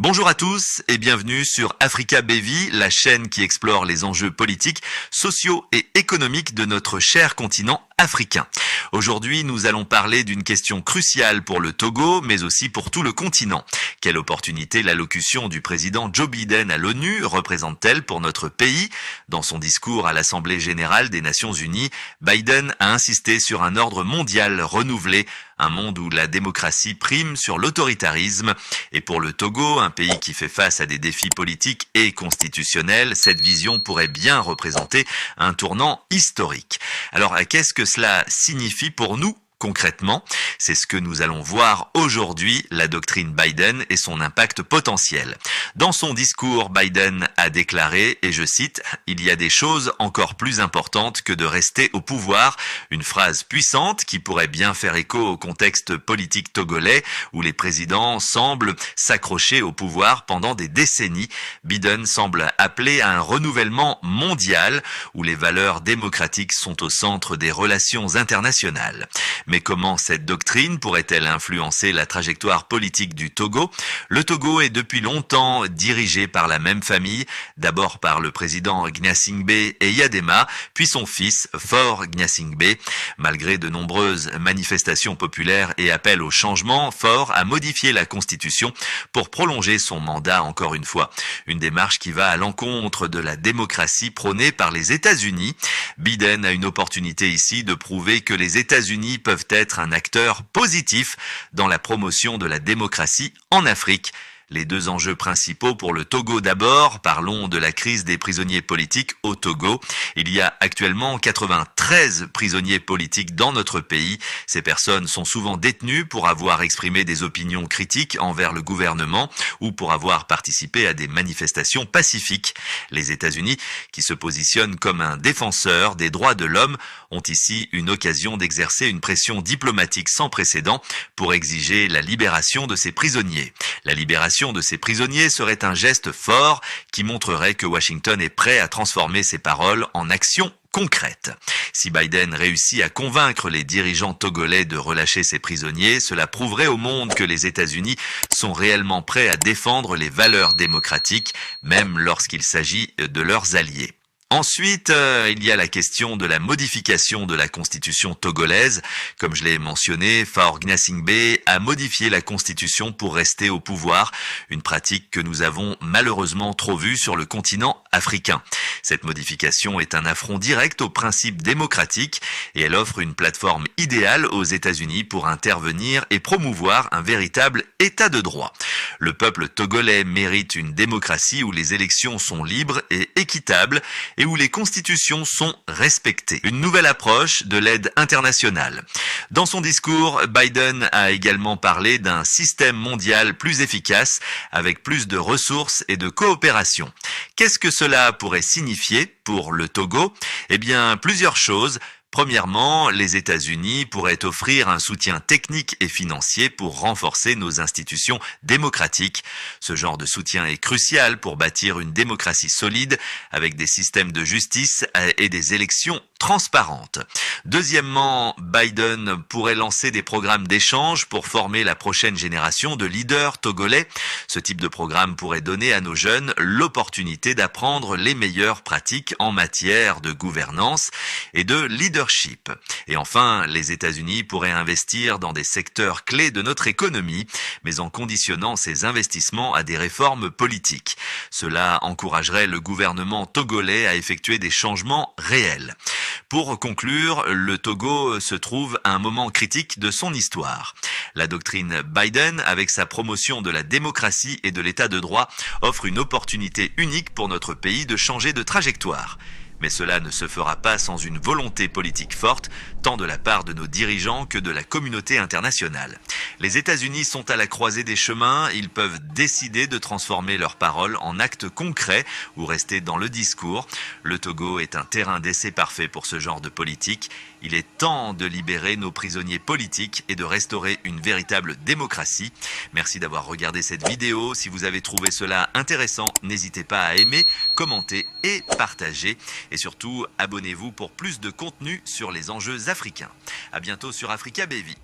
Bonjour à tous et bienvenue sur Africa Baby, la chaîne qui explore les enjeux politiques, sociaux et économiques de notre cher continent africain. Aujourd'hui, nous allons parler d'une question cruciale pour le Togo, mais aussi pour tout le continent. Quelle opportunité l'allocution du président Joe Biden à l'ONU représente-t-elle pour notre pays? Dans son discours à l'Assemblée générale des Nations unies, Biden a insisté sur un ordre mondial renouvelé, un monde où la démocratie prime sur l'autoritarisme. Et pour le Togo, un pays qui fait face à des défis politiques et constitutionnels, cette vision pourrait bien représenter un tournant historique. Alors, qu'est-ce que cela signifie pour nous ? Concrètement, c'est ce que nous allons voir aujourd'hui, la doctrine Biden et son impact potentiel. Dans son discours, Biden a déclaré, et je cite, « Il y a des choses encore plus importantes que de rester au pouvoir », une phrase puissante qui pourrait bien faire écho au contexte politique togolais où les présidents semblent s'accrocher au pouvoir pendant des décennies. Biden semble appeler à un renouvellement mondial où les valeurs démocratiques sont au centre des relations internationales. Mais comment cette doctrine pourrait-elle influencer la trajectoire politique du Togo ? Le Togo est depuis longtemps dirigé par la même famille, d'abord par le président Gnassingbé et Eyadema, puis son fils Faure Gnassingbé. Malgré de nombreuses manifestations populaires et appels au changement, Faure a modifié la constitution pour prolonger son mandat encore une fois. Une démarche qui va à l'encontre de la démocratie prônée par les États-Unis. Biden a une opportunité ici de prouver que les États-Unis peuvent être un acteur positif dans la promotion de la démocratie en Afrique. Les deux enjeux principaux pour le Togo d'abord, parlons de la crise des prisonniers politiques au Togo. Il y a actuellement 93 prisonniers politiques dans notre pays. Ces personnes sont souvent détenues pour avoir exprimé des opinions critiques envers le gouvernement ou pour avoir participé à des manifestations pacifiques. Les États-Unis, qui se positionnent comme un défenseur des droits de l'homme, ont ici une occasion d'exercer une pression diplomatique sans précédent pour exiger la libération de ces prisonniers. La libération de ces prisonniers serait un geste fort qui montrerait que Washington est prêt à transformer ses paroles en actions concrètes. Si Biden réussit à convaincre les dirigeants togolais de relâcher ces prisonniers, cela prouverait au monde que les États-Unis sont réellement prêts à défendre les valeurs démocratiques, même lorsqu'il s'agit de leurs alliés. Ensuite, il y a la question de la modification de la constitution togolaise. Comme je l'ai mentionné, Faure Gnassingbé a modifié la constitution pour rester au pouvoir, une pratique que nous avons malheureusement trop vue sur le continent africain. Cette modification est un affront direct aux principes démocratiques et elle offre une plateforme idéale aux États-Unis pour intervenir et promouvoir un véritable état de droit. Le peuple togolais mérite une démocratie où les élections sont libres et équitables et où les constitutions sont respectées. Une nouvelle approche de l'aide internationale. Dans son discours, Biden a également parlé d'un système mondial plus efficace, avec plus de ressources et de coopération. Qu'est-ce que cela pourrait signifier pour le Togo ? Eh bien, plusieurs choses. Premièrement, les États-Unis pourraient offrir un soutien technique et financier pour renforcer nos institutions démocratiques. Ce genre de soutien est crucial pour bâtir une démocratie solide avec des systèmes de justice et des élections transparentes. Deuxièmement, Biden pourrait lancer des programmes d'échange pour former la prochaine génération de leaders togolais. Ce type de programme pourrait donner à nos jeunes l'opportunité d'apprendre les meilleures pratiques en matière de gouvernance et de leadership. Et enfin, les États-Unis pourraient investir dans des secteurs clés de notre économie, mais en conditionnant ces investissements à des réformes politiques. Cela encouragerait le gouvernement togolais à effectuer des changements réels. Pour conclure, le Togo se trouve à un moment critique de son histoire. La doctrine Biden, avec sa promotion de la démocratie et de l'état de droit, offre une opportunité unique pour notre pays de changer de trajectoire. Mais cela ne se fera pas sans une volonté politique forte, tant de la part de nos dirigeants que de la communauté internationale. Les États-Unis sont à la croisée des chemins, ils peuvent décider de transformer leurs paroles en actes concrets ou rester dans le discours. Le Togo est un terrain d'essai parfait pour ce genre de politique. Il est temps de libérer nos prisonniers politiques et de restaurer une véritable démocratie. Merci d'avoir regardé cette vidéo. Si vous avez trouvé cela intéressant, n'hésitez pas à aimer, commenter et partager. Et surtout, abonnez-vous pour plus de contenu sur les enjeux africains. À bientôt sur Africa Baby.